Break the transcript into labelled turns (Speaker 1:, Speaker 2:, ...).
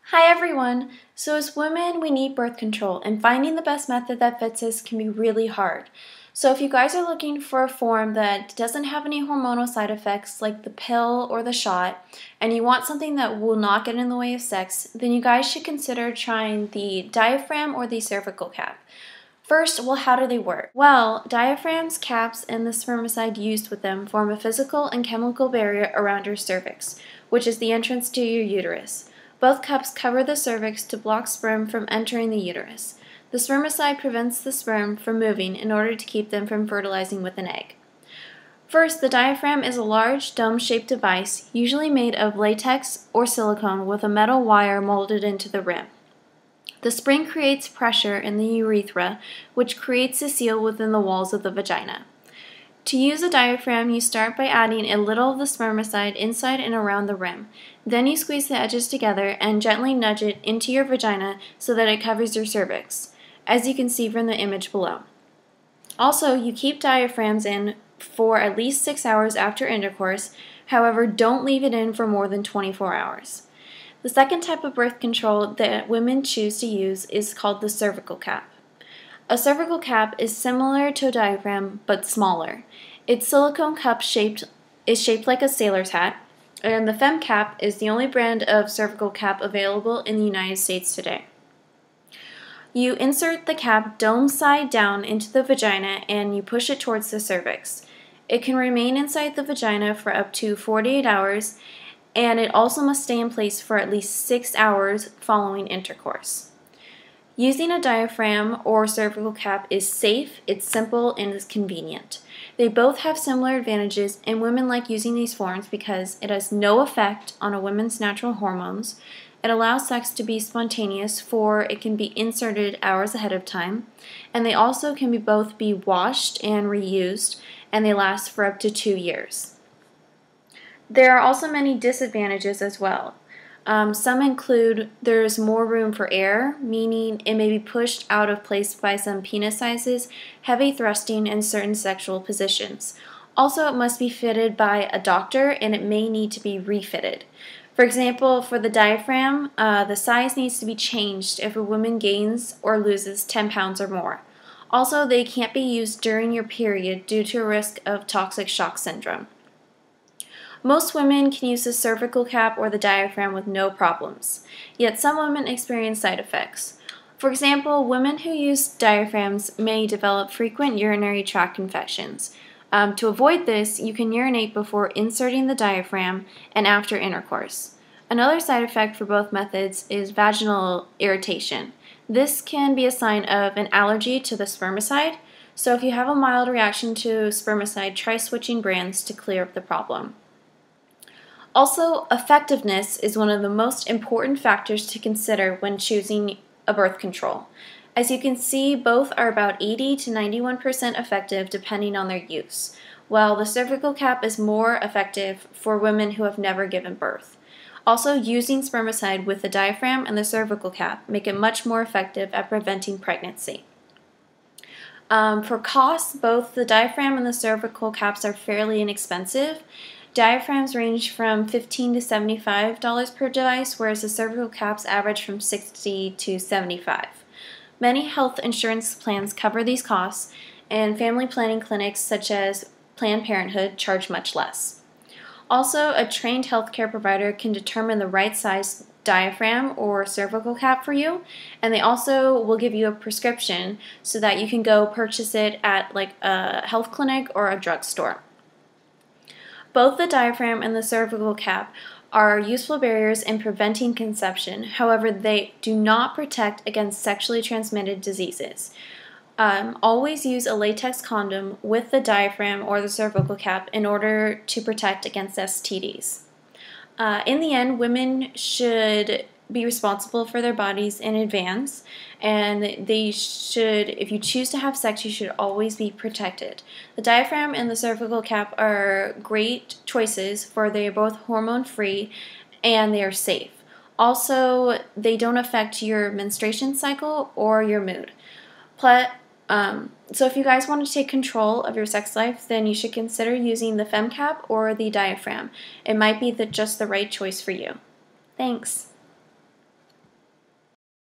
Speaker 1: Hi everyone! So as women, we need birth control, and finding the best method that fits us can be really hard. So if you guys are looking for a form that doesn't have any hormonal side effects like the pill or the shot, and you want something that will not get in the way of sex, then you guys should consider trying the diaphragm or the cervical cap. First, how do they work? Well, diaphragms, caps, and the spermicide used with them form a physical and chemical barrier around your cervix, which is the entrance to your uterus. Both cups cover the cervix to block sperm from entering the uterus. The spermicide prevents the sperm from moving in order to keep them from fertilizing with an egg. First, the diaphragm is a large, dome-shaped device, usually made of latex or silicone with a metal wire molded into the rim. The spring creates pressure in the urethra, which creates a seal within the walls of the vagina. To use a diaphragm, you start by adding a little of the spermicide inside and around the rim. Then you squeeze the edges together and gently nudge it into your vagina so that it covers your cervix, as you can see from the image below. Also, you keep diaphragms in for at least 6 hours after intercourse. However, don't leave it in for more than 24 hours. The second type of birth control that women choose to use is called the cervical cap. A cervical cap is similar to a diaphragm, but smaller. Its silicone cup is shaped like a sailor's hat, and the Fem cap is the only brand of cervical cap available in the United States today. You insert the cap dome side down into the vagina and you push it towards the cervix. It can remain inside the vagina for up to 48 hours, and it also must stay in place for at least 6 hours following intercourse. Using a diaphragm or cervical cap is safe, it's simple, and is convenient. They both have similar advantages, and women like using these forms because it has no effect on a woman's natural hormones. It allows sex to be spontaneous, for it can be inserted hours ahead of time, and they also can both be washed and reused, and they last for up to 2 years. There are also many disadvantages as well. Some include there's more room for error, meaning it may be pushed out of place by some penis sizes, heavy thrusting, and certain sexual positions. Also, it must be fitted by a doctor, and it may need to be refitted. For example, for the diaphragm, the size needs to be changed if a woman gains or loses 10 pounds or more. Also, they can't be used during your period due to a risk of toxic shock syndrome. Most women can use the cervical cap or the diaphragm with no problems, yet some women experience side effects. For example, women who use diaphragms may develop frequent urinary tract infections. To avoid this, you can urinate before inserting the diaphragm and after intercourse. Another side effect for both methods is vaginal irritation. This can be a sign of an allergy to the spermicide, so if you have a mild reaction to spermicide, try switching brands to clear up the problem. Also, effectiveness is one of the most important factors to consider when choosing a birth control. As you can see, both are about 80 to 91% effective depending on their use, while the cervical cap is more effective for women who have never given birth. Also, using spermicide with the diaphragm and the cervical cap make it much more effective at preventing pregnancy. For costs, both the diaphragm and the cervical caps are fairly inexpensive. Diaphragms range from $15 to $75 per device, whereas the cervical caps average from $60 to $75. Many health insurance plans cover these costs, and family planning clinics such as Planned Parenthood charge much less. Also, a trained healthcare provider can determine the right size diaphragm or cervical cap for you, and they also will give you a prescription so that you can go purchase it at like a health clinic or a drugstore. Both the diaphragm and the cervical cap are useful barriers in preventing conception. However, they do not protect against sexually transmitted diseases. Always use a latex condom with the diaphragm or the cervical cap in order to protect against STDs. In the end, women should be responsible for their bodies in advance, and they should, if you choose to have sex, you should always be protected. The diaphragm and the cervical cap are great choices, for they are both hormone-free and they are safe. Also, they don't affect your menstruation cycle or your mood. So if you guys want to take control of your sex life, then you should consider using the Fem cap or the diaphragm. It might be just the right choice for you. Thanks.